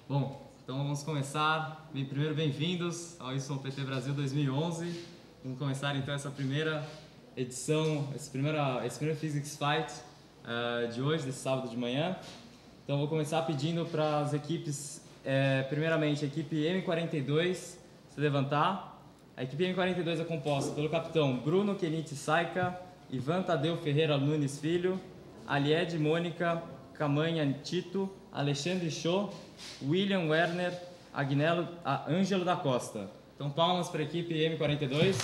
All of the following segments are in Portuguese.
Bom, então vamos começar. Primeiro, bem-vindos ao YPT Brasil 2011. Vamos começar então essa primeira edição, esse primeiro Physics Fight de hoje, desse sábado de manhã. Então vou começar pedindo para as equipes, primeiramente a equipe M42 se levantar. A equipe M42 é composta pelo capitão Bruno Kenichi Saika, Ivan Tadeu Ferreira Nunes Filho, Aliede Mônica Camanha Tito, Alexandre Cho, William Werner, Ângelo da Costa. Então, palmas para a equipe M42.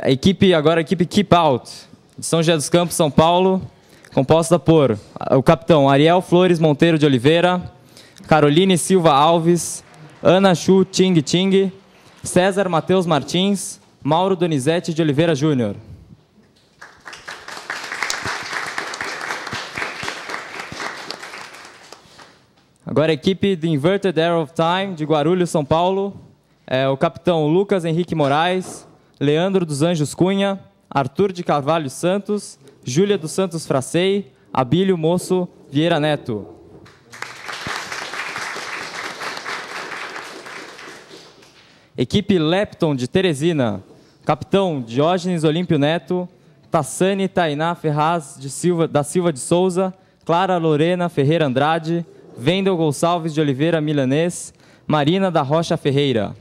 A equipe Keep Out, de São José dos Campos, São Paulo, composta por o capitão Ariel Flores Monteiro de Oliveira, Caroline Silva Alves, Ana Chu Ting Ting, César Matheus Martins, Mauro Donizete de Oliveira Júnior. Agora a equipe The Inverted Arrow of Time, de Guarulhos, São Paulo, o capitão Lucas Henrique Moraes, Leandro dos Anjos Cunha, Arthur de Carvalho Santos, Júlia dos Santos Fracei, Abílio Moço Vieira Neto. Equipe Lepton de Teresina, capitão Diógenes Olímpio Neto, Tassane Tainá Ferraz da Silva de Souza, Clara Lorena Ferreira Andrade, Wendel Gonçalves de Oliveira Milanês, Marina da Rocha Ferreira.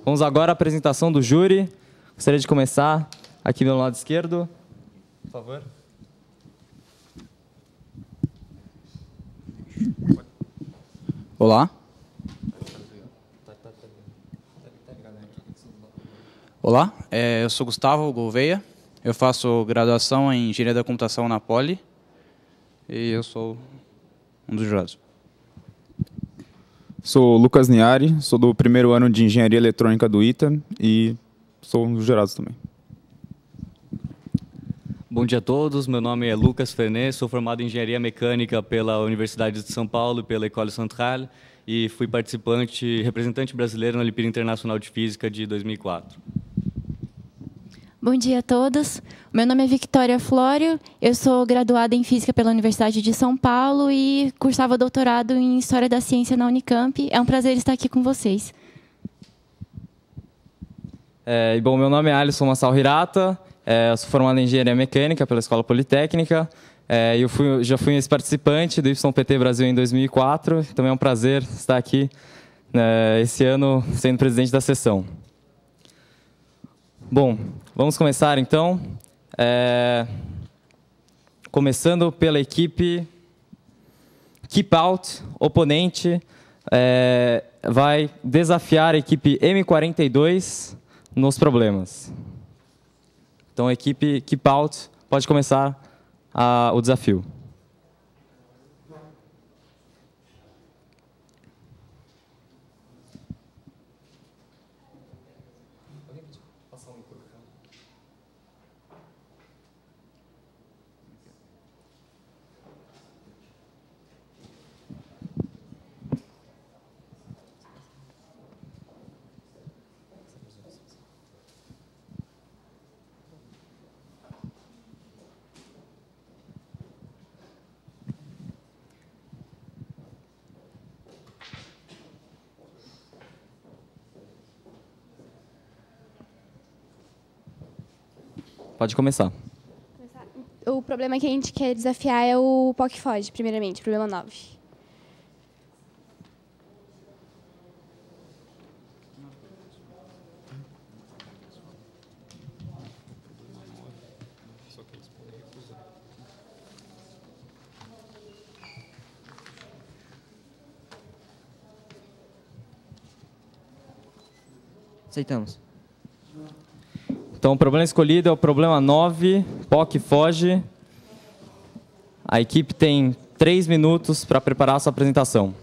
Vamos agora à apresentação do júri. Gostaria de começar aqui do lado esquerdo. Por favor. Olá. Olá, eu sou Gustavo Gouveia, eu faço graduação em Engenharia da Computação na Poli e eu sou um dos jurados. Sou Lucas Niari, sou do primeiro ano de Engenharia Eletrônica do ITA e sou um dos jurados também. Bom dia a todos, meu nome é Lucas Fernet, sou formado em Engenharia Mecânica pela Universidade de São Paulo e pela École Centrale e fui representante brasileiro na Olimpíada Internacional de Física de 2004. Bom dia a todos, meu nome é Victoria Flório, eu sou graduada em Física pela Universidade de São Paulo e cursava doutorado em História da Ciência na Unicamp. É um prazer estar aqui com vocês. Bom, meu nome é Alisson Massal Hirata. Eu sou formado em Engenharia Mecânica pela Escola Politécnica. Já fui esse participante do YPT Brasil em 2004. Também é um prazer estar aqui esse ano sendo presidente da sessão. Bom, vamos começar então. Começando pela equipe Keep Out, oponente, vai desafiar a equipe M42 nos problemas. Então, a equipe Keep Out pode começar o desafio. Pode começar. O problema que a gente quer desafiar é o POC-FOD, primeiramente, problema 9. Aceitamos. Então, o problema escolhido é o problema 9, POC-FOD. A equipe tem 3 minutos para preparar a sua apresentação.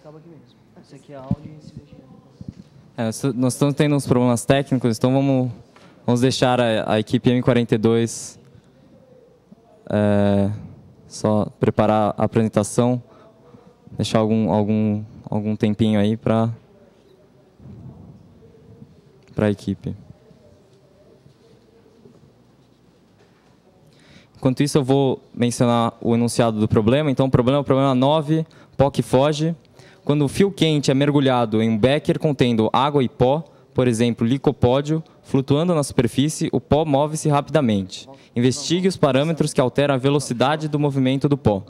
cabo aqui mesmo. Esse aqui é áudio e esse daqui Nós estamos tendo uns problemas técnicos, então vamos deixar a equipe M42 só preparar a apresentação, deixar algum tempinho aí para a equipe. Enquanto isso, eu vou mencionar o enunciado do problema. Então, o problema 9, pó que foge. Quando o fio quente é mergulhado em um becker contendo água e pó, por exemplo, licopódio, flutuando na superfície, o pó move-se rapidamente. Investigue os parâmetros que alteram a velocidade do movimento do pó.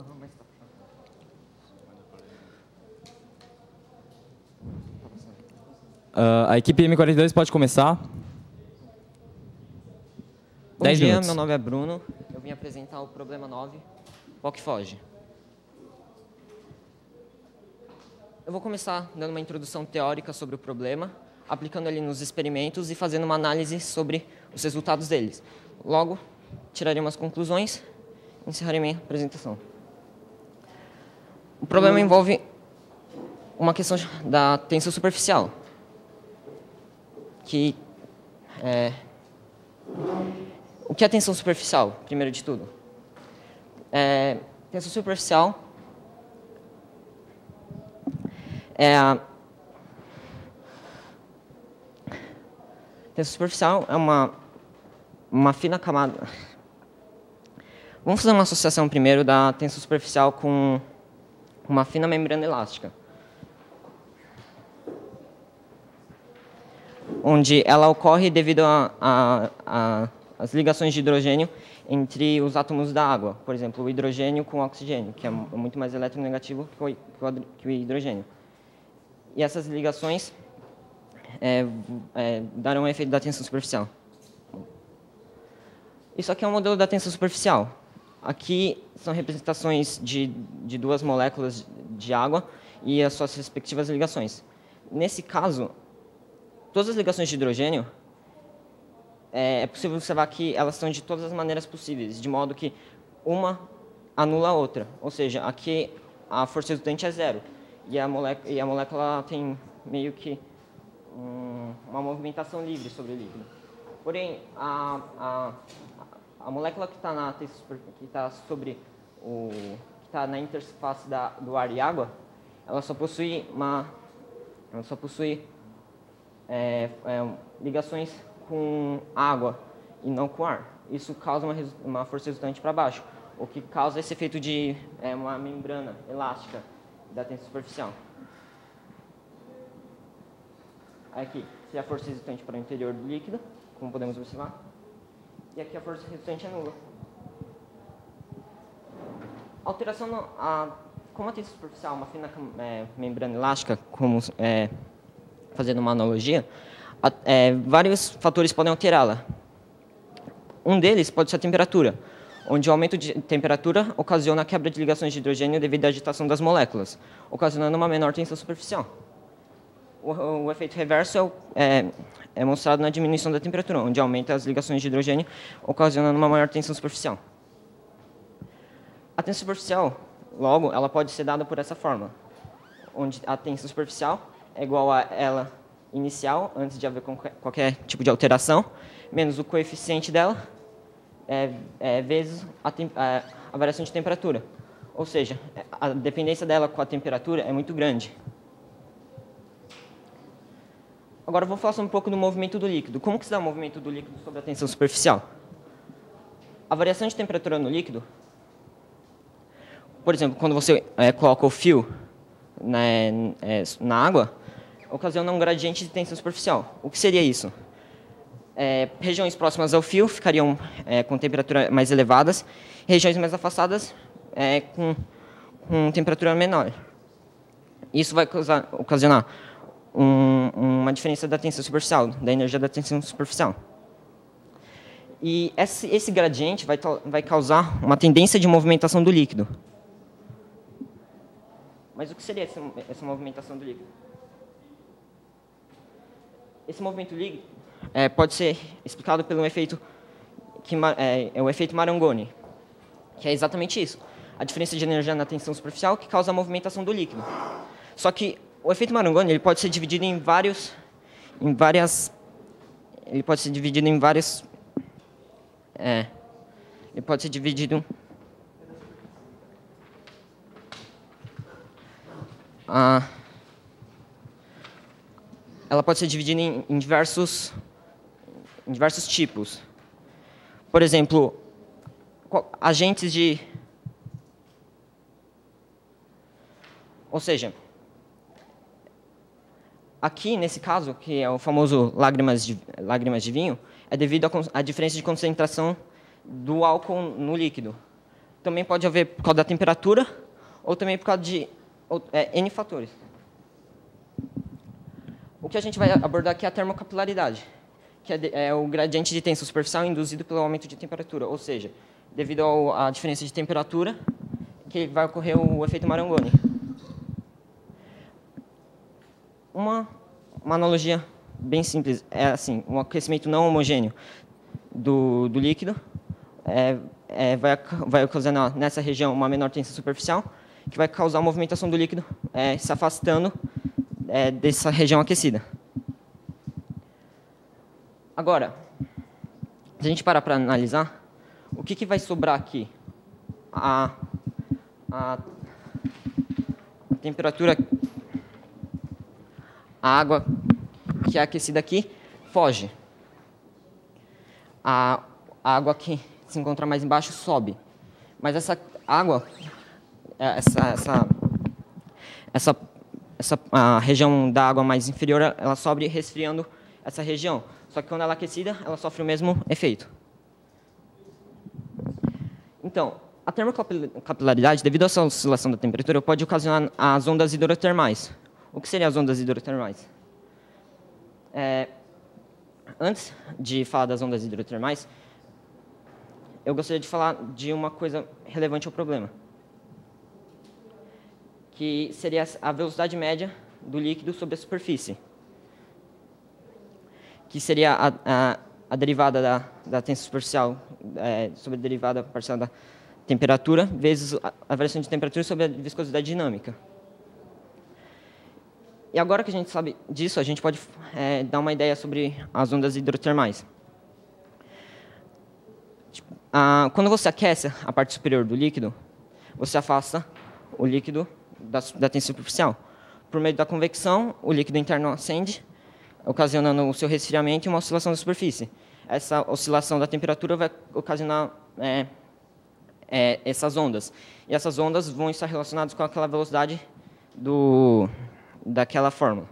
A equipe M42 pode começar. Bom dia, meu nome é Bruno. Eu vim apresentar o problema 9, pó que foge. Eu vou começar dando uma introdução teórica sobre o problema, aplicando ele nos experimentos e fazendo uma análise sobre os resultados deles. Logo, tirarei umas conclusões e encerrarei minha apresentação. O problema envolve uma questão da tensão superficial, o que é tensão superficial, primeiro de tudo? Tensão superficial tensão superficial é uma fina camada. Vamos fazer uma associação primeiro da tensão superficial com uma fina membrana elástica, onde ela ocorre devido às ligações de hidrogênio entre os átomos da água. Por exemplo, o hidrogênio com o oxigênio, que é muito mais eletronegativo que o hidrogênio. E essas ligações darão um efeito da tensão superficial. Isso aqui é um modelo da tensão superficial. Aqui são representações de duas moléculas de água e as suas respectivas ligações. Nesse caso, todas as ligações de hidrogênio, é possível observar que elas são de todas as maneiras possíveis, de modo que uma anula a outra. Ou seja, aqui a força resultante é zero. E a molécula tem meio que uma movimentação livre sobre o líquido. Porém, a molécula que está na interface do ar e água, ela só possui ligações com água e não com ar. Isso causa uma força resultante para baixo, o que causa esse efeito de uma membrana elástica da tensão superficial. Aqui, se a força resultante para o interior do líquido, como podemos observar, e aqui a força resultante é nula. Alteração como a tensão superficial é uma fina membrana elástica, fazendo uma analogia, vários fatores podem alterá-la. Um deles pode ser a temperatura, onde o aumento de temperatura ocasiona a quebra de ligações de hidrogênio devido à agitação das moléculas, ocasionando uma menor tensão superficial. O efeito reverso é mostrado na diminuição da temperatura, onde aumenta as ligações de hidrogênio, ocasionando uma maior tensão superficial. A tensão superficial, logo, ela pode ser dada por essa forma, onde a tensão superficial é igual a ela inicial, antes de haver qualquer tipo de alteração, menos o coeficiente dela, vezes a variação de temperatura. Ou seja, a dependência dela com a temperatura é muito grande. Agora eu vou falar um pouco do movimento do líquido. Como que se dá o movimento do líquido sob a tensão superficial? A variação de temperatura no líquido, por exemplo, quando você coloca o fio na água, ocasiona um gradiente de tensão superficial. O que seria isso? Regiões próximas ao fio ficariam com temperatura mais elevadas, regiões mais afastadas com temperatura menor. Isso vai ocasionar uma diferença da tensão superficial, da energia da tensão superficial. E esse gradiente vai causar uma tendência de movimentação do líquido. Mas o que seria essa movimentação do líquido? Esse movimento líquido pode ser explicado pelo efeito o efeito Marangoni, que é exatamente isso. A diferença de energia na tensão superficial que causa a movimentação do líquido. Só que o efeito Marangoni ele pode ser dividido em várias. Ele pode ser dividido em várias. Ele pode ser dividido. Ela pode ser dividida em diversos tipos. Por exemplo, agentes de. Ou seja, aqui, nesse caso, que é o famoso lágrimas de vinho, é devido à diferença de concentração do álcool no líquido. Também pode haver por causa da temperatura, ou também por causa de N fatores. O que a gente vai abordar aqui é a termocapilaridade, que é o gradiente de tensão superficial induzido pelo aumento de temperatura, ou seja, devido à diferença de temperatura, que vai ocorrer o efeito Marangoni. Uma analogia bem simples é assim: um aquecimento não homogêneo do líquido vai ocasionar nessa região uma menor tensão superficial, que vai causar a movimentação do líquido se afastando dessa região aquecida. Agora, se a gente parar para analisar, o que vai sobrar aqui? A temperatura, a água que é aquecida aqui foge. A água que se encontra mais embaixo sobe. Mas essa água, a região da água mais inferior, ela sobe resfriando essa região. Só que quando ela é aquecida, ela sofre o mesmo efeito. Então, a termocapilaridade, devido a essa oscilação da temperatura, pode ocasionar as ondas hidrotermais. O que seriam as ondas hidrotermais? Antes de falar das ondas hidrotermais, eu gostaria de falar de uma coisa relevante ao problema, que seria a velocidade média do líquido sobre a superfície, que seria a derivada da tensão superficial sobre a derivada parcial da temperatura, vezes a variação de temperatura sobre a viscosidade dinâmica. E agora que a gente sabe disso, a gente pode dar uma ideia sobre as ondas hidrotermais. Quando você aquece a parte superior do líquido, você afasta o líquido da tensão superficial. Por meio da convecção, o líquido interno ascende, ocasionando o seu resfriamento e uma oscilação da superfície. Essa oscilação da temperatura vai ocasionar essas ondas. E essas ondas vão estar relacionadas com aquela velocidade daquela fórmula.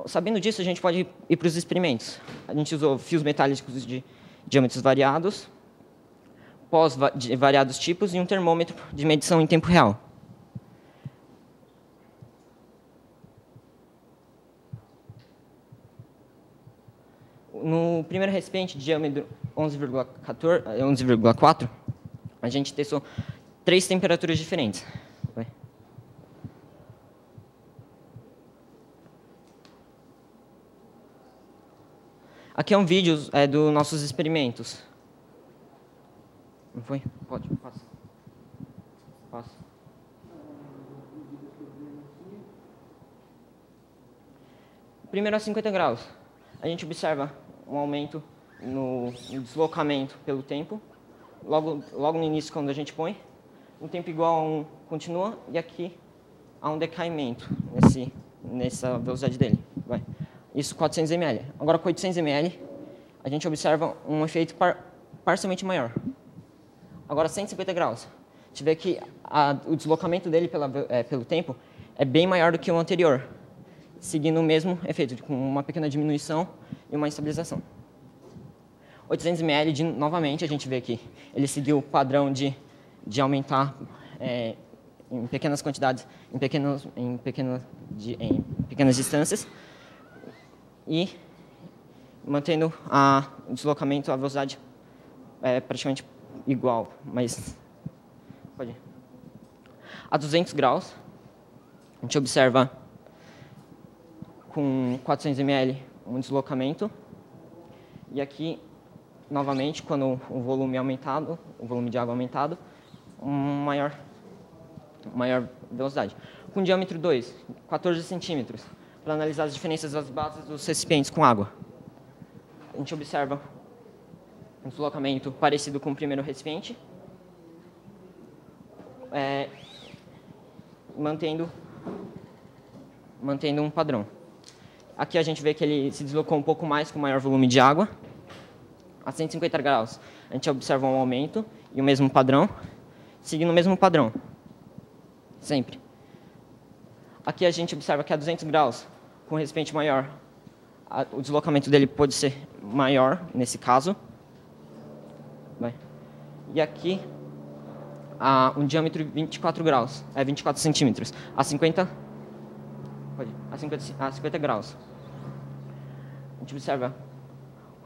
Sabendo disso, a gente pode ir para os experimentos. A gente usou fios metálicos de diâmetros variados, pós de variados tipos e um termômetro de medição em tempo real. No primeiro recipiente de diâmetro 11,4, a gente testou 3 temperaturas diferentes. Aqui é um vídeo dos nossos experimentos. Não foi? Pode, passa. Primeiro a 50 graus. A gente observa um aumento no deslocamento pelo tempo. Logo no início, quando a gente põe, um tempo igual a 1 continua, e aqui há um decaimento nessa velocidade dele. Vai. Isso 400 ml. Agora, com 800 ml, a gente observa um efeito parcialmente maior. Agora, 150 graus. A gente vê que o deslocamento dele pelo tempo é bem maior do que o anterior, seguindo o mesmo efeito, com uma pequena diminuição e uma estabilização. 800 ml, novamente, a gente vê que ele seguiu o padrão de aumentar em pequenas quantidades, em pequenas distâncias, e mantendo o deslocamento, a velocidade praticamente igual, mas pode ir. A 200 graus, a gente observa com 400 ml um deslocamento, e aqui, novamente, quando o volume é aumentado, o volume de água é aumentado, um maior maior velocidade. Com diâmetro 2, 14 centímetros, para analisar as diferenças das bases dos recipientes com água. A gente observa um deslocamento parecido com o primeiro recipiente, mantendo um padrão. Aqui a gente vê que ele se deslocou um pouco mais com maior volume de água. A 150 graus, a gente observa um aumento e o mesmo padrão, seguindo o mesmo padrão, sempre. Aqui a gente observa que a 200 graus, com recipiente maior, o deslocamento dele pode ser maior, nesse caso. E aqui, um diâmetro de 24 graus, 24 centímetros, a 50 graus.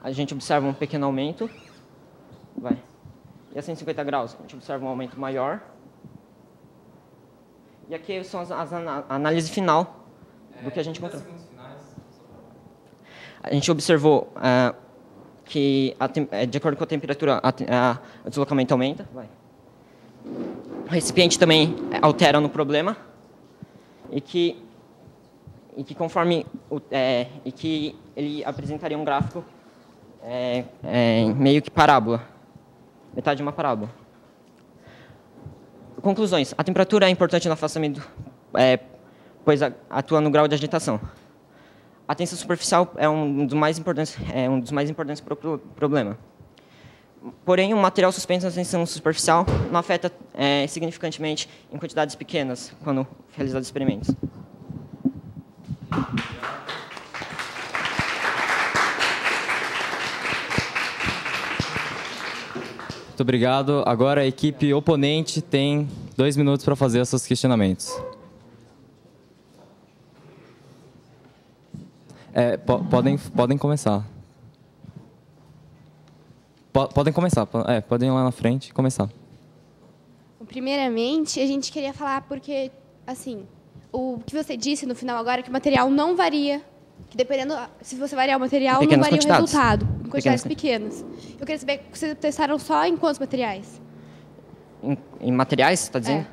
A gente observa um pequeno aumento, e a 150 graus, a gente observa um aumento maior. E aqui são a análise final do que a gente encontrou. A gente observou que, de acordo com a temperatura, o deslocamento aumenta. O recipiente também altera no problema e que conforme e que ele apresentaria um gráfico meio que parábola, metade de uma parábola. Conclusões. A temperatura é importante no afastamento, pois atua no grau de agitação. A tensão superficial é um dos mais importantes para o problema. Porém, o material suspenso na tensão superficial não afeta significantemente em quantidades pequenas quando realizados experimentos. Muito obrigado. Agora a equipe oponente tem 2 minutos para fazer os seus questionamentos. Podem começar. Podem começar. Podem ir lá na frente e começar. Primeiramente, a gente queria falar porque, assim, o que você disse no final agora, que o material não varia, que dependendo, se você variar o material, não varia o resultado, em quantidades pequenas. Eu queria saber, vocês testaram só em quantos materiais? Em materiais, você está dizendo?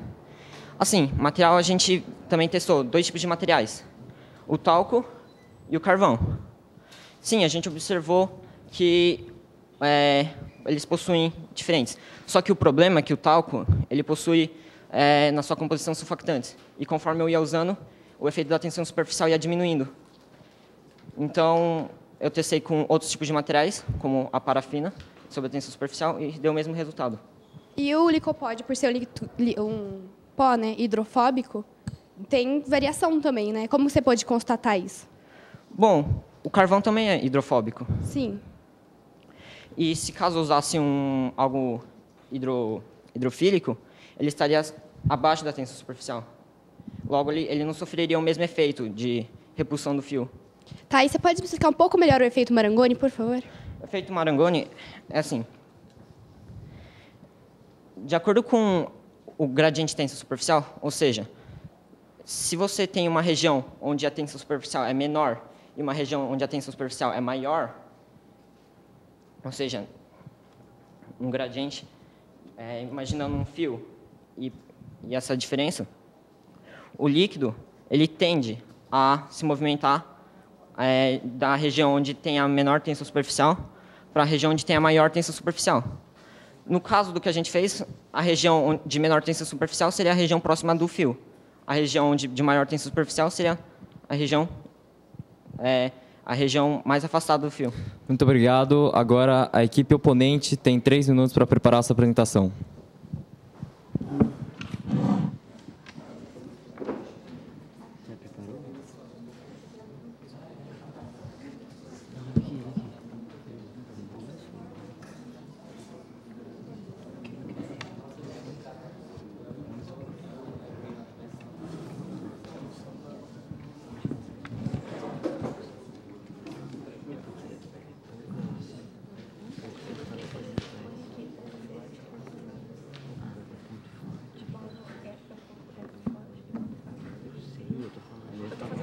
Assim, material a gente também testou 2 tipos de materiais. O talco e o carvão. Sim, a gente observou que eles possuem diferentes. Só que o problema é que o talco, ele possui na sua composição surfactantes. E conforme eu ia usando, o efeito da tensão superficial ia diminuindo. Então, eu testei com outros tipos de materiais, como a parafina, sobre a tensão superficial, e deu o mesmo resultado. E o licopode, por ser um pó, né, hidrofóbico, tem variação também, né? Como você pode constatar isso? Bom, o carvão também é hidrofóbico. Sim. E se caso usasse algo hidrofílico, ele estaria abaixo da tensão superficial. Logo, ele não sofreria o mesmo efeito de repulsão do fio. Tá, e você pode me explicar um pouco melhor o efeito Marangoni, por favor? O efeito Marangoni é assim. De acordo com o gradiente de tensão superficial, ou seja, se você tem uma região onde a tensão superficial é menor e uma região onde a tensão superficial é maior, ou seja, um gradiente, imaginando um fio e essa diferença, o líquido ele tende a se movimentar da região onde tem a menor tensão superficial para a região onde tem a maior tensão superficial. No caso do que a gente fez, a região de menor tensão superficial seria a região próxima do fio. A região de maior tensão superficial seria a região mais afastada do fio. Muito obrigado. Agora a equipe oponente tem 3 minutos para preparar a sua apresentação. Eu tô falando.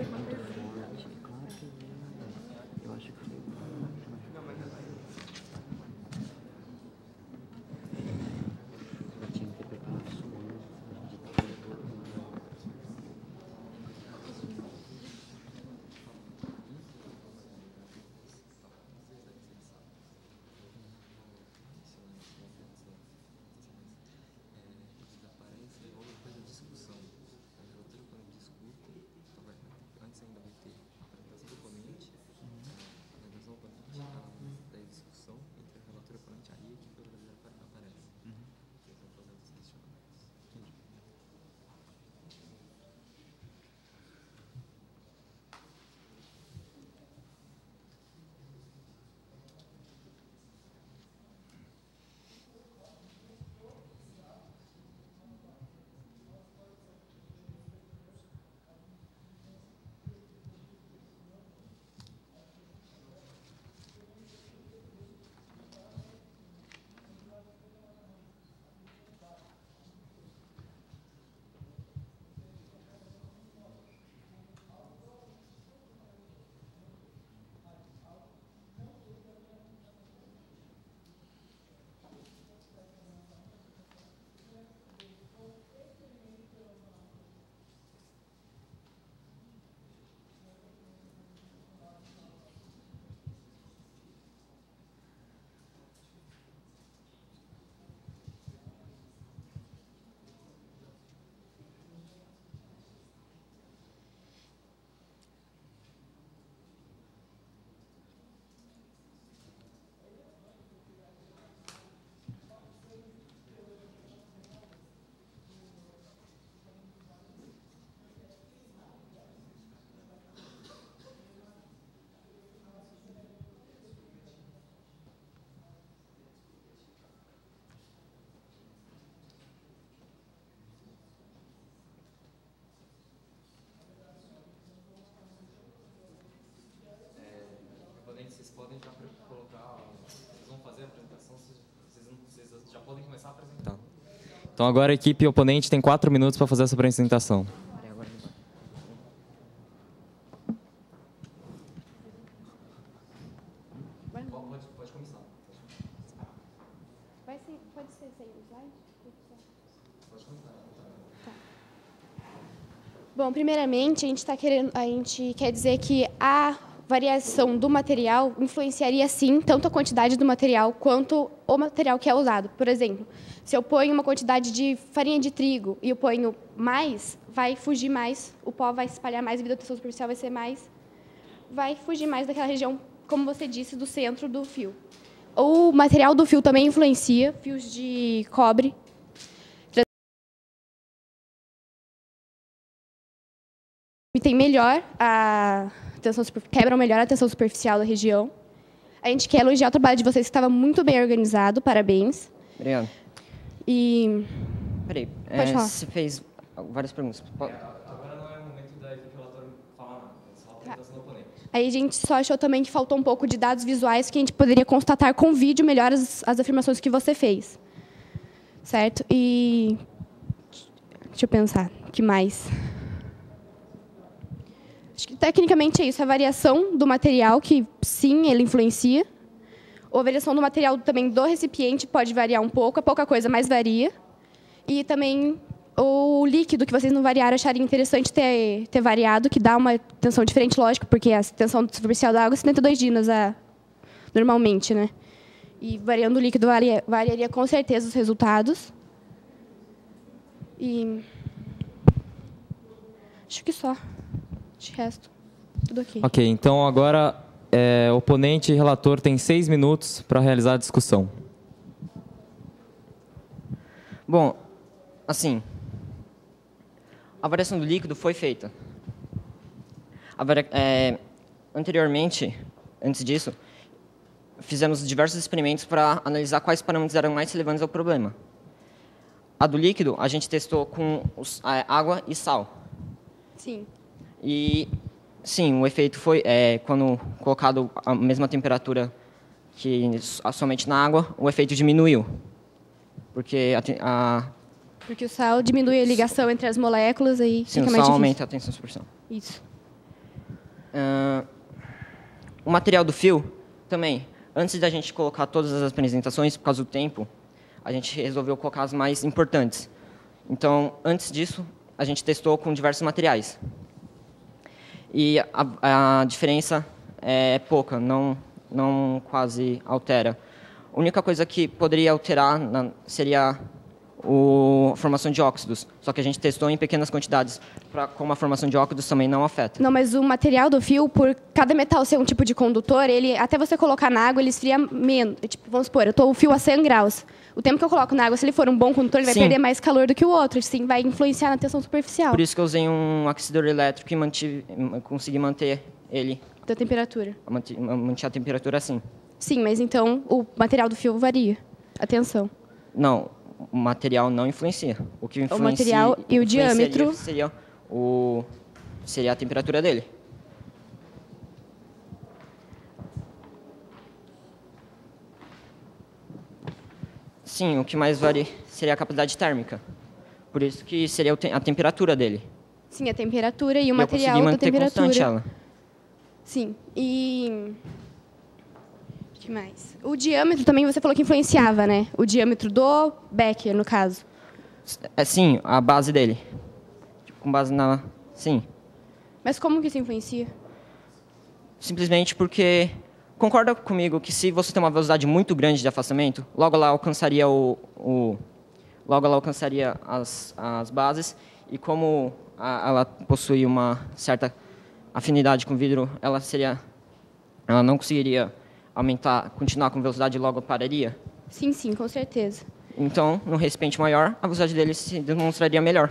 vocês podem já colocar... Vocês vão fazer a apresentação, vocês já podem começar a apresentar. Então agora a equipe oponente tem 4 minutos para fazer essa apresentação. Pode começar. Pode ser sem slide? Pode começar. Tá. Bom, primeiramente, a gente quer dizer que a variação do material influenciaria, sim, tanto a quantidade do material quanto o material que é usado. Por exemplo, se eu ponho uma quantidade de farinha de trigo e eu ponho mais, vai fugir mais, o pó vai se espalhar mais, a vida da tensão superficial vai ser mais, vai fugir mais daquela região, como você disse, do centro do fio. O material do fio também influencia, fios de cobre. Tem melhor a tensão, quebram melhor a tensão superficial da região. A gente quer elogiar o trabalho de vocês, que estava muito bem organizado. Parabéns. Obrigado. E... Peraí, pode falar. você fez várias perguntas. Agora não é o momento da equipe relatório falar nada, é só a apresentação do oponente. Aí a gente só achou também que faltou um pouco de dados visuais que a gente poderia constatar com vídeo melhor as afirmações que você fez. Certo? E... deixa eu pensar. O que mais? Acho que, tecnicamente, é isso. A variação do material, que, sim, ele influencia. A variação do material também do recipiente pode variar um pouco. É pouca coisa, mas varia. E também o líquido, que vocês não variaram, acharia interessante ter variado, que dá uma tensão diferente, lógico, porque a tensão superficial da água é 72 dinas, normalmente, né? E variando o líquido, variaria com certeza os resultados. E... acho que só. De resto, tudo ok. Ok, então agora oponente e relator têm 6 minutos para realizar a discussão. Bom, assim, a variação do líquido foi feita. Anteriormente, antes disso, fizemos diversos experimentos para analisar quais parâmetros eram mais relevantes ao problema. A do líquido, a gente testou com água e sal. Sim. E, sim, o efeito foi, quando colocado a mesma temperatura que somente na água, o efeito diminuiu. Porque porque o sal diminui a ligação entre as moléculas e sim, fica mais o sal difícil. aumenta a tensão superficial. Isso. O material do fio, também. Antes da gente colocar todas as apresentações, por causa do tempo, a gente resolveu colocar as mais importantes. Então, antes disso, a gente testou com diversos materiais. E a diferença é pouca, não quase altera. A única coisa que poderia alterar seria a formação de óxidos. Só que a gente testou em pequenas quantidades, como a formação de óxidos também não afeta. Não, mas o material do fio, por cada metal ser um tipo de condutor, ele, até você colocar na água, ele esfria menos. Tipo, vamos supor, eu estou o fio a 100 graus. O tempo que eu coloco na água, se ele for um bom condutor, ele vai perder mais calor do que o outro. Sim, vai influenciar na tensão superficial. Por isso que eu usei um aquecedor elétrico e consegui manter ele... da temperatura. Manter a temperatura assim. Sim, mas então o material do fio varia. A tensão. Não, o material não influencia. O que influencia... O material e o diâmetro... seria a temperatura dele. Sim, o que mais varia seria a capacidade térmica. Por isso que seria a temperatura dele. Sim, a temperatura e o material eu da consegui manter constante ela. Sim, e... o que mais? O diâmetro também você falou que influenciava, né? O diâmetro do becker, no caso. Sim, a base dele. Com base na... Sim. Mas como que isso influencia? Simplesmente porque... Concorda comigo que se você tem uma velocidade muito grande de afastamento, logo ela alcançaria logo ela alcançaria as bases, e como ela possui uma certa afinidade com o vidro, ela não conseguiria continuar com velocidade e logo pararia? Sim, sim, com certeza. Então, no recipiente maior, a velocidade dele se demonstraria melhor.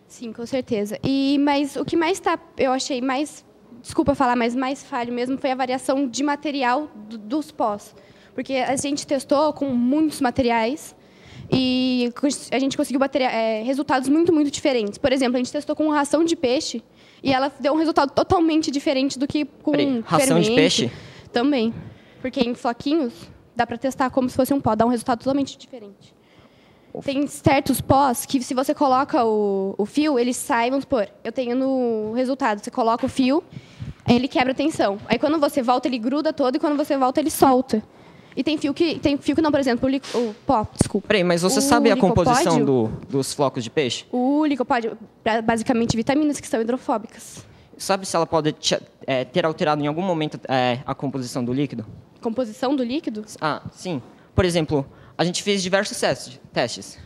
Sim, com certeza. Mas o que mais eu achei mais... Desculpa falar, mas mais falho mesmo foi a variação de material dos pós. Porque a gente testou com muitos materiais e a gente conseguiu resultados muito, muito diferentes. Por exemplo, a gente testou com ração de peixe e ela deu um resultado totalmente diferente do que com ração de peixe? Também. Porque em floquinhos, dá para testar como se fosse um pó, dá um resultado totalmente diferente. Tem certos pós que, se você coloca o fio, ele sai, vamos supor, eu tenho no resultado, você coloca o fio, aí ele quebra a tensão. Aí, quando você volta, ele gruda todo, e quando você volta, ele solta. E tem fio que não, por exemplo, o pó, desculpa. Peraí, mas você sabe a composição dos flocos de peixe? O licopódio, basicamente, vitaminas que são hidrofóbicas. Sabe se ela pode ter alterado em algum momento a composição do líquido? Composição do líquido? Ah, sim. Por exemplo, a gente fez diversos testes.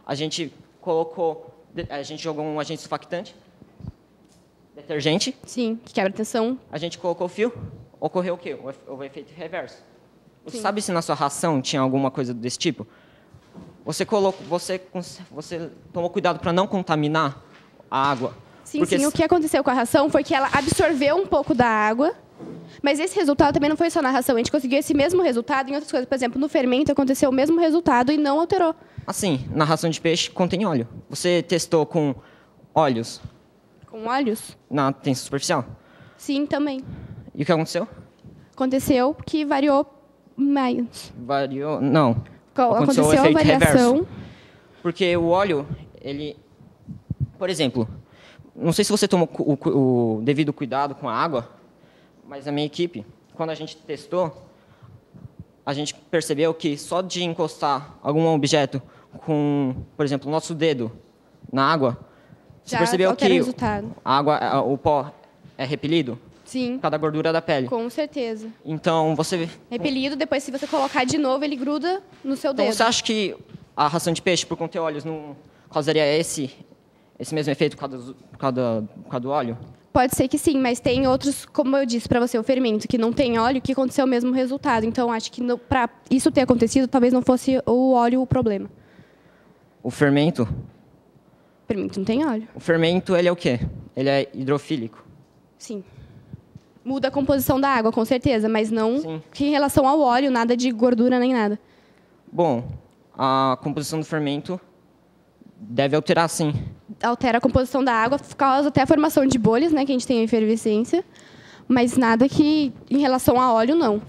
A gente jogou um agente surfactante, detergente. Sim, que quebra a tensão. A gente colocou o fio, ocorreu o quê? O efeito reverso. Você Sim. sabe se na sua ração tinha alguma coisa desse tipo? Você tomou cuidado para não contaminar a água? Sim, o que aconteceu com a ração foi que ela absorveu um pouco da água, mas esse resultado também não foi só na ração. A gente conseguiu esse mesmo resultado em outras coisas. Por exemplo, no fermento aconteceu o mesmo resultado e não alterou. Assim, na ração de peixe contém óleo. Você testou com óleos? Com óleos? Na tensão superficial? Sim, também. E o que aconteceu? Aconteceu que variou mais. Variou? Não. Aconteceu o efeito a variação. reverso. Porque o óleo, ele... Por exemplo, não sei se você tomou o devido cuidado com a água, mas a minha equipe, quando a gente testou, a gente percebeu que só de encostar algum objeto com, por exemplo, o nosso dedo na água, você percebeu que a água, o pó é repelido? Sim. Por causa da gordura da pele. Com certeza. Então, você... Repelido, depois, se você colocar de novo, ele gruda no seu dedo. Então, você acha que a ração de peixe, por conter óleos, não causaria esse mesmo efeito por causa do óleo? Pode ser que sim, mas tem outros, como eu disse para você, o fermento, que não tem óleo, que aconteceu o mesmo resultado. Então, acho que para isso ter acontecido, talvez não fosse o óleo o problema. O fermento? O fermento não tem óleo. O fermento, ele é o quê? Ele é hidrofílico? Sim. Muda a composição da água, com certeza, mas não que em relação ao óleo, nada de gordura nem nada. Bom, a composição do fermento deve alterar, sim. Altera a composição da água, causa até a formação de bolhas, né, que a gente tem a efervescência, mas nada que, em relação a óleo, não.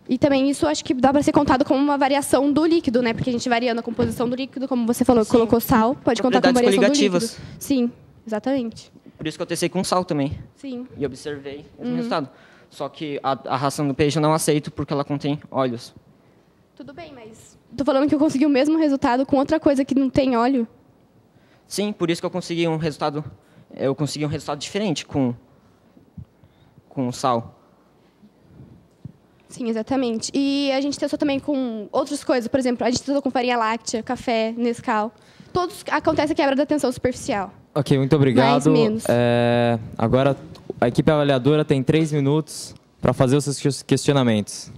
E também isso acho que dá para ser contado como uma variação do líquido, né, porque a gente variando a composição do líquido, como você falou, colocou sal, pode contar com variação do líquido. Sim, exatamente. Por isso que eu testei com sal também. Sim. E observei o mesmo resultado. Só que a ração do peixe eu não aceito porque ela contém óleos. Tudo bem, mas estou falando que eu consegui o mesmo resultado com outra coisa que não tem óleo. Sim, por isso que eu consegui um resultado diferente com sal. Sim, exatamente. E a gente testou também com outras coisas. Por exemplo, a gente testou com farinha láctea, café, Nescau. Todos acontece a quebra da tensão superficial. Ok, muito obrigado. Mais, menos. Agora, a equipe avaliadora tem 3 minutos para fazer os seus questionamentos.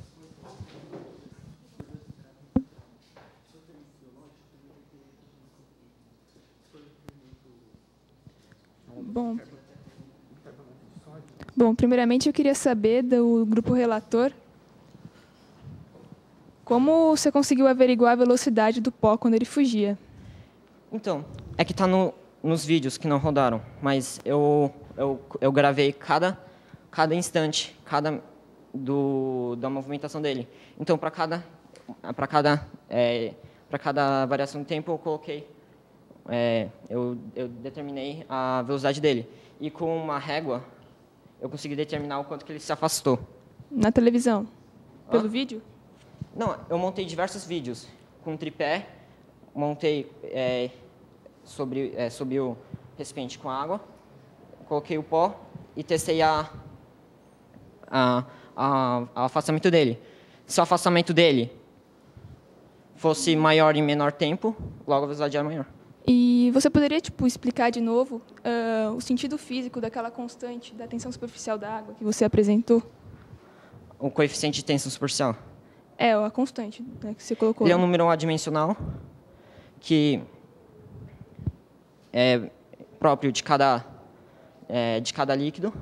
Bom, primeiramente eu queria saber do grupo relator como você conseguiu averiguar a velocidade do pó quando ele fugia. Então, é que está nos vídeos que não rodaram, mas eu gravei cada instante, da movimentação dele. Então, para cada variação de tempo, eu coloquei, eu determinei a velocidade dele. E com uma régua, eu consegui determinar o quanto que ele se afastou. Na televisão? Pelo vídeo? Não, eu montei diversos vídeos com tripé, montei sobre o recipiente com água, coloquei o pó e testei o afastamento dele. Se o afastamento dele fosse maior em menor tempo, logo a velocidade era maior. E você poderia explicar de novo o sentido físico daquela constante da tensão superficial da água que você apresentou? O coeficiente de tensão superficial? A constante, né, que você colocou. Ele é um número adimensional que é próprio de cada líquido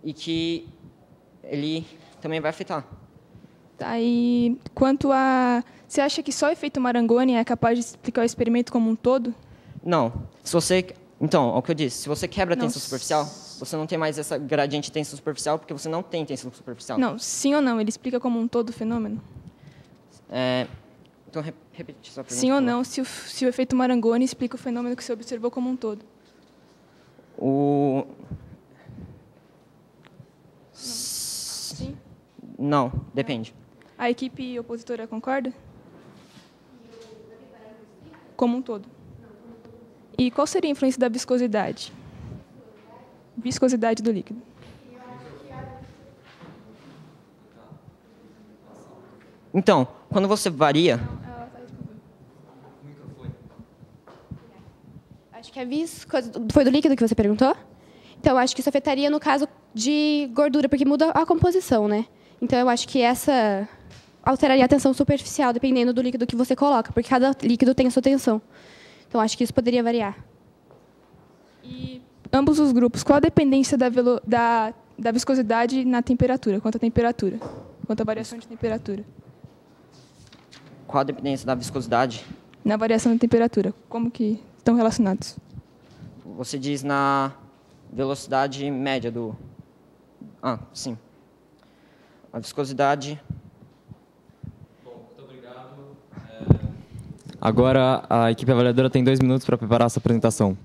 e que ele também vai afetar. Tá, e quanto a... Você acha que só o efeito Marangoni é capaz de explicar o experimento como um todo? Não. Se você Então, é o que eu disse. Se você quebra a tensão superficial, você não tem mais essa gradiente de tensão superficial, porque você não tem tensão superficial. Não, sim ou não? Ele explica como um todo o fenômeno? Então, repete sua pergunta. Sim ou não, se o efeito Marangoni explica o fenômeno que você observou como um todo? Sim? Não, depende. A equipe opositora concorda? Como um todo. E qual seria a influência da viscosidade? Viscosidade do líquido. Então, quando você varia... Acho que a viscosidade... Foi do líquido que você perguntou? Então, acho que isso afetaria no caso de gordura, porque muda a composição, né? Então, eu acho que essa alteraria a tensão superficial, dependendo do líquido que você coloca, porque cada líquido tem a sua tensão. Então, acho que isso poderia variar. E ambos os grupos, qual a dependência da viscosidade na temperatura, quanto à temperatura, quanto à variação de temperatura? Qual a dependência da viscosidade? Na variação da temperatura, como que estão relacionados? Você diz na velocidade média do... sim. A viscosidade... Bom, muito obrigado. Agora, a equipe avaliadora tem 2 minutos para preparar essa apresentação.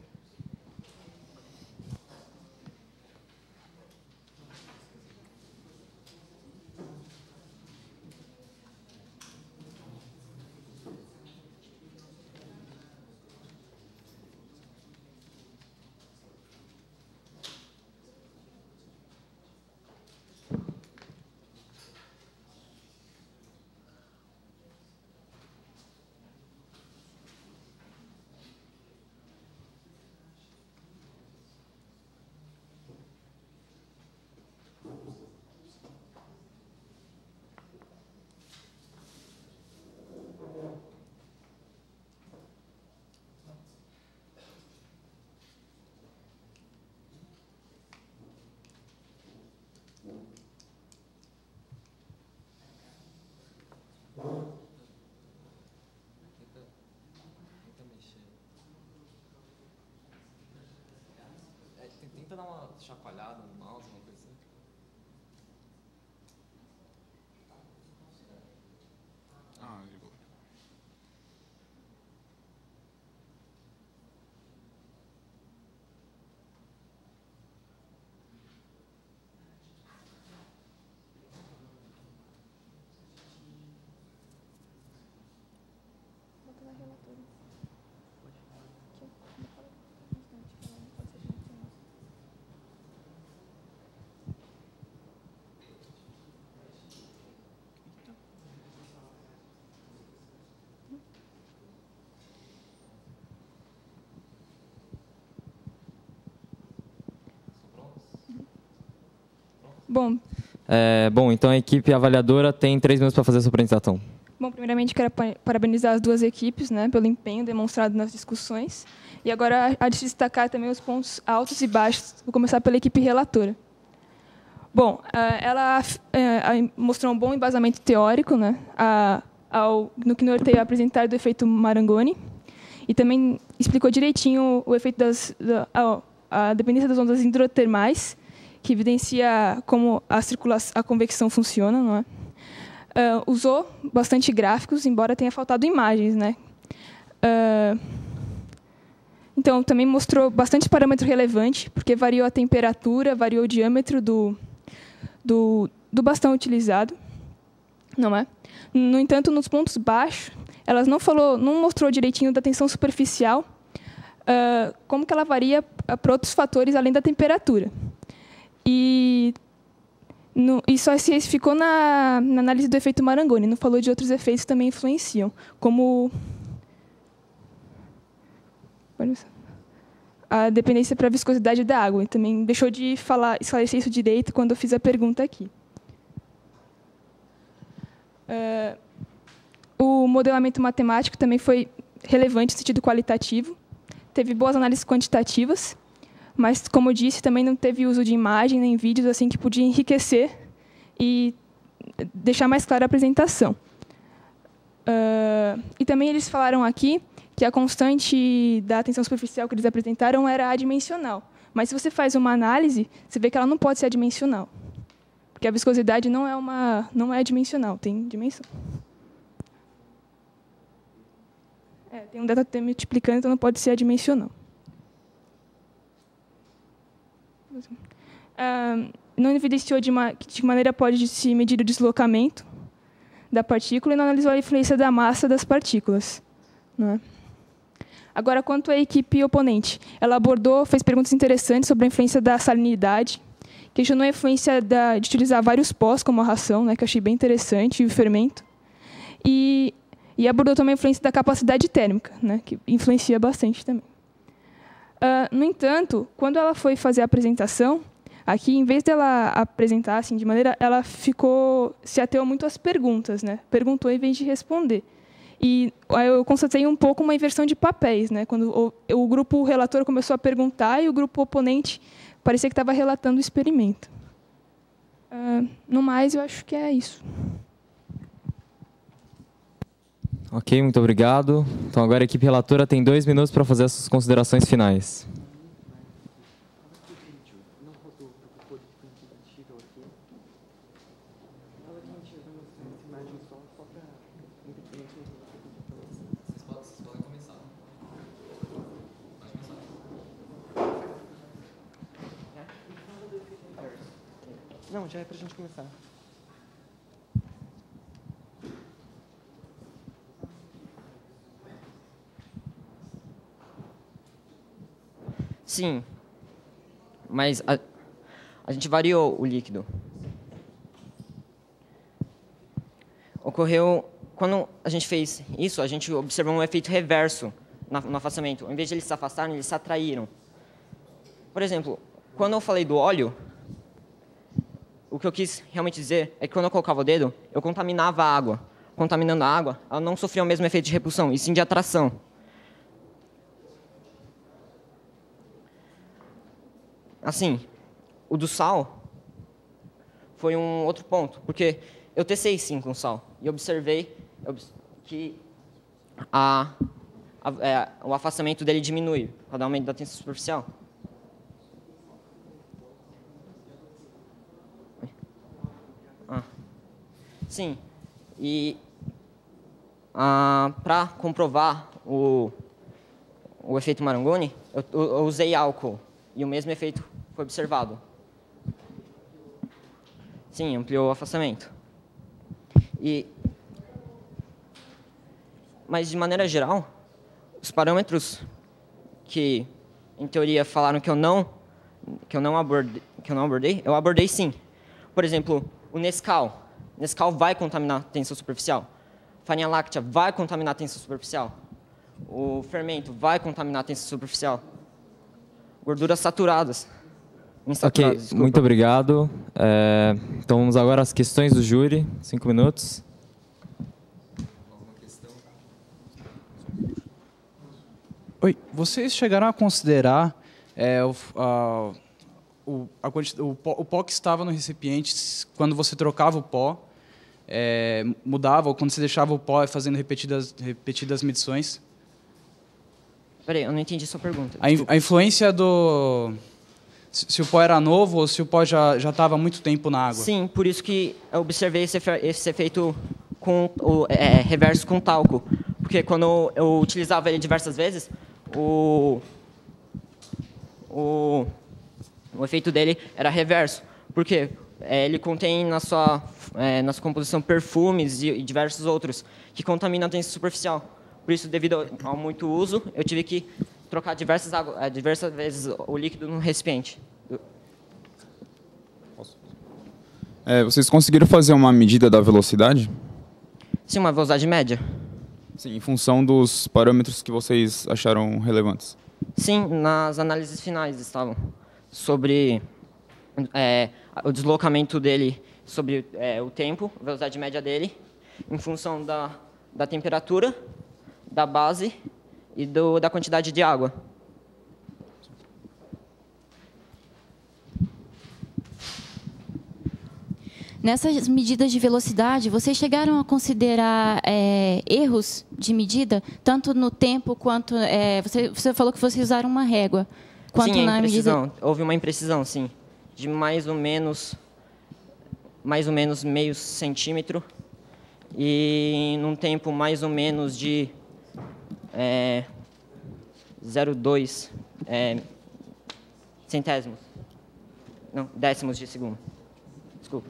Tenta dar uma chacoalhada no mouse, uma coisa assim. Ligou. Bom, Então a equipe avaliadora tem 3 minutos para fazer a sua apresentação. Bom, primeiramente quero parabenizar as duas equipes, né, pelo empenho demonstrado nas discussões. E agora há de se destacar também os pontos altos e baixos. Vou começar pela equipe relatora. Bom, ela mostrou um bom embasamento teórico, né, no que norteia apresentar do efeito Marangoni, e também explicou direitinho o efeito a dependência das ondas hidrotermais, que evidencia como a convecção funciona, não é? Usou bastante gráficos, embora tenha faltado imagens, né? Então, também mostrou bastante parâmetro relevante, porque variou a temperatura, variou o diâmetro do bastão utilizado, não é? No entanto, nos pontos baixos, ela não mostrou direitinho da tensão superficial, como que ela varia para outros fatores além da temperatura. E só se ficou na análise do efeito Marangoni, não falou de outros efeitos que também influenciam, como a dependência para a viscosidade da água. E também deixou de esclarecer isso direito quando eu fiz a pergunta aqui. O modelamento matemático também foi relevante no sentido qualitativo. Teve boas análises quantitativas, mas, como eu disse, também não teve uso de imagem nem vídeos assim que podia enriquecer e deixar mais clara a apresentação. E também eles falaram aqui que a constante da tensão superficial que eles apresentaram era adimensional. Mas se você faz uma análise, você vê que ela não pode ser adimensional. Porque a viscosidade não é adimensional, tem dimensão. Tem um delta-T multiplicando, então não pode ser adimensional. Não evidenciou de que maneira pode se medir o deslocamento da partícula e não analisou a influência da massa das partículas. Não é? Agora, quanto à equipe oponente, ela fez perguntas interessantes sobre a influência da salinidade, questionou a influência de utilizar vários pós como a ração, né, que eu achei bem interessante, e o fermento, e abordou também a influência da capacidade térmica, né, que influencia bastante também. No entanto, quando ela foi fazer a apresentação, aqui, em vez dela apresentar assim, de maneira, ela se ateu muito às perguntas, né? Perguntou em vez de responder. E eu constatei um pouco uma inversão de papéis, né? Quando o grupo relator começou a perguntar e o grupo oponente parecia que estava relatando o experimento. No mais, eu acho que é isso. Ok, muito obrigado. Então, agora a equipe relatora tem 2 minutos para fazer as suas considerações finais. Não, já é para a gente começar. Sim, mas a gente variou o líquido. Ocorreu, quando a gente fez isso, a gente observou um efeito reverso no afastamento. Em vez de eles se afastarem, eles se atraíram. Por exemplo, quando eu falei do óleo, o que eu quis realmente dizer é que quando eu colocava o dedo, eu contaminava a água. Contaminando a água, ela não sofria o mesmo efeito de repulsão, e sim de atração. Assim, o do sal foi um outro ponto, porque eu testei sim com sal e observei que o afastamento dele diminui com o aumento da tensão superficial. Sim, e para comprovar o efeito Marangoni, eu usei álcool e o mesmo efeito foi observado. Sim, ampliou o afastamento. Mas, de maneira geral, os parâmetros que, em teoria, falaram que eu não abordei, eu abordei sim. Por exemplo, o Nescau. Nescau vai contaminar a tensão superficial. Farinha láctea vai contaminar a tensão superficial. O fermento vai contaminar a tensão superficial. Gorduras saturadas. Ok, muito obrigado. Então vamos agora às questões do júri. 5 minutos. Oi, vocês chegaram a considerar o pó que estava no recipiente, quando você trocava o pó, mudava, ou quando você deixava o pó fazendo repetidas medições? Peraí, eu não entendi sua pergunta. A influência do... Se o pó era novo ou se o pó já estava há muito tempo na água? Sim, por isso que eu observei esse efeito reverso com talco. Porque quando eu utilizava ele diversas vezes, o efeito dele era reverso. Por quê? Ele contém na sua composição perfumes e diversos outros que contaminam a tensão superficial. Por isso, devido ao muito uso, eu tive que trocar diversas vezes o líquido no recipiente. Vocês conseguiram fazer uma medida da velocidade? Sim, uma velocidade média. Sim, em função dos parâmetros que vocês acharam relevantes. Sim, nas análises finais estavam sobre o deslocamento dele, sobre o tempo, a velocidade média dele, em função da temperatura, da base e da quantidade de água. Nessas medidas de velocidade, vocês chegaram a considerar erros de medida, tanto no tempo quanto... você falou que vocês usaram uma régua. Quanto sim, na medida... houve uma imprecisão, sim, de mais ou menos meio centímetro e num tempo mais ou menos de 0,2 centésimos. Não, décimos de segundo. Desculpa.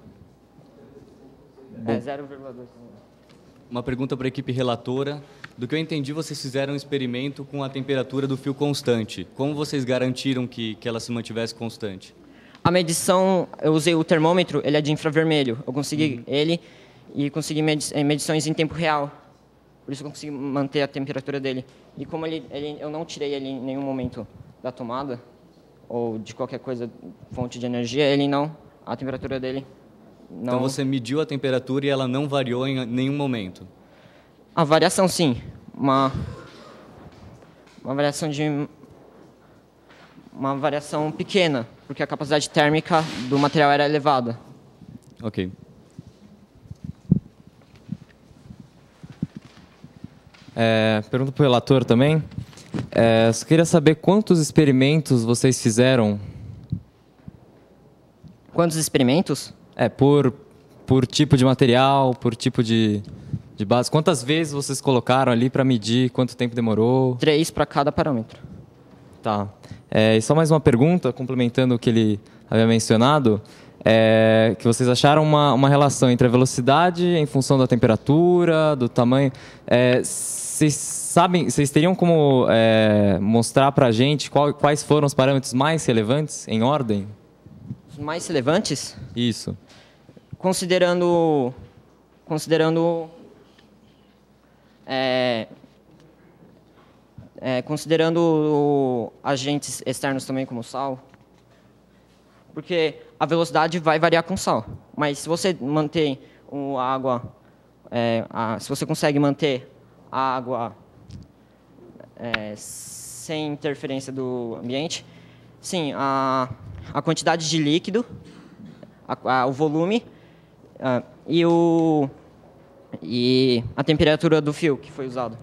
0,2. Uma pergunta para a equipe relatora. Do que eu entendi, vocês fizeram um experimento com a temperatura do fio constante. Como vocês garantiram que ela se mantivesse constante? A medição, eu usei o termômetro, ele é de infravermelho. Eu consegui ele e consegui medições em tempo real. Por isso eu consegui manter a temperatura dele. E como eu não tirei ele em nenhum momento da tomada, ou de qualquer coisa, fonte de energia, a temperatura dele não... Então você mediu a temperatura e ela não variou em nenhum momento? A variação, sim. Uma variação uma variação pequena, porque a capacidade térmica do material era elevada. Ok. Pergunta para o relator também. Só queria saber quantos experimentos vocês fizeram. Quantos experimentos? Por tipo de material, por tipo de base. Quantas vezes vocês colocaram ali para medir quanto tempo demorou? 3 para cada parâmetro. Tá. E só mais uma pergunta, complementando o que ele havia mencionado, que vocês acharam uma relação entre a velocidade em função da temperatura, do tamanho. Vocês teriam como mostrar para a gente quais foram os parâmetros mais relevantes, em ordem? Os mais relevantes? Isso. Considerando agentes externos também, como sal, porque a velocidade vai variar com sal, mas se você mantém a água, se você consegue manter a água sem interferência do ambiente, sim, a quantidade de líquido, o volume e a temperatura do fio que foi usado.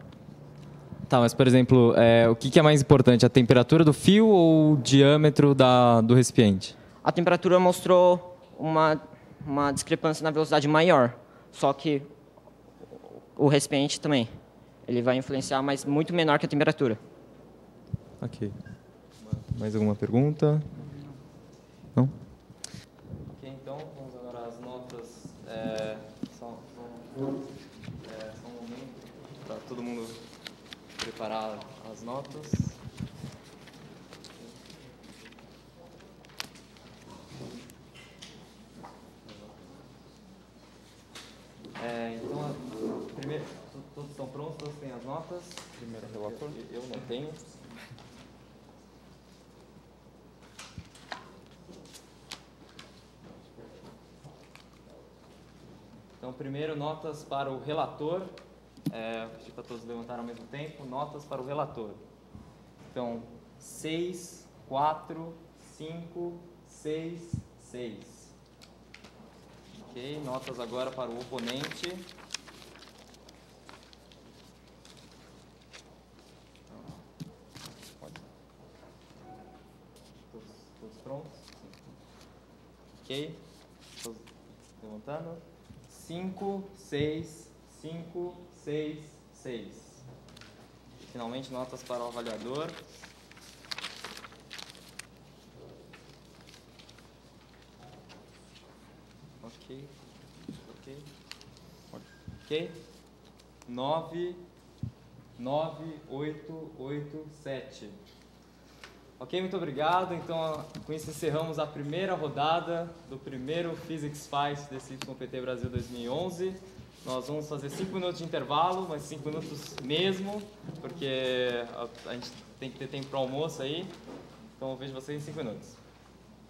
Tá, mas, por exemplo, o que é mais importante, a temperatura do fio ou o diâmetro do recipiente? A temperatura mostrou uma discrepância na velocidade maior, só que o recipiente também. Ele vai influenciar, mas muito menor que a temperatura. Ok. Mais alguma pergunta? Não? Ok, então, vamos agora às notas. Só um momento para todo mundo preparar as notas. Então, primeiro, todos estão prontos? Todos têm as notas? Primeiro relator. Eu não tenho. Então, primeiro, notas para o relator. Pedi para todos levantarem ao mesmo tempo. Notas para o relator. Então, 6, 4, 5, 6, 6. Ok, notas agora para o oponente. Todos prontos? Ok, todos levantando. 5, 6, 5, 6, 6. E, finalmente, notas para o avaliador. Ok. 9, 8, 8, 7. Ok, muito obrigado. Então, com isso encerramos a primeira rodada do primeiro Physics Fight desse YPT Brasil 2011. Nós vamos fazer 5 minutos de intervalo, mas 5 minutos mesmo, porque a gente tem que ter tempo para o almoço aí. Então, eu vejo vocês em 5 minutos.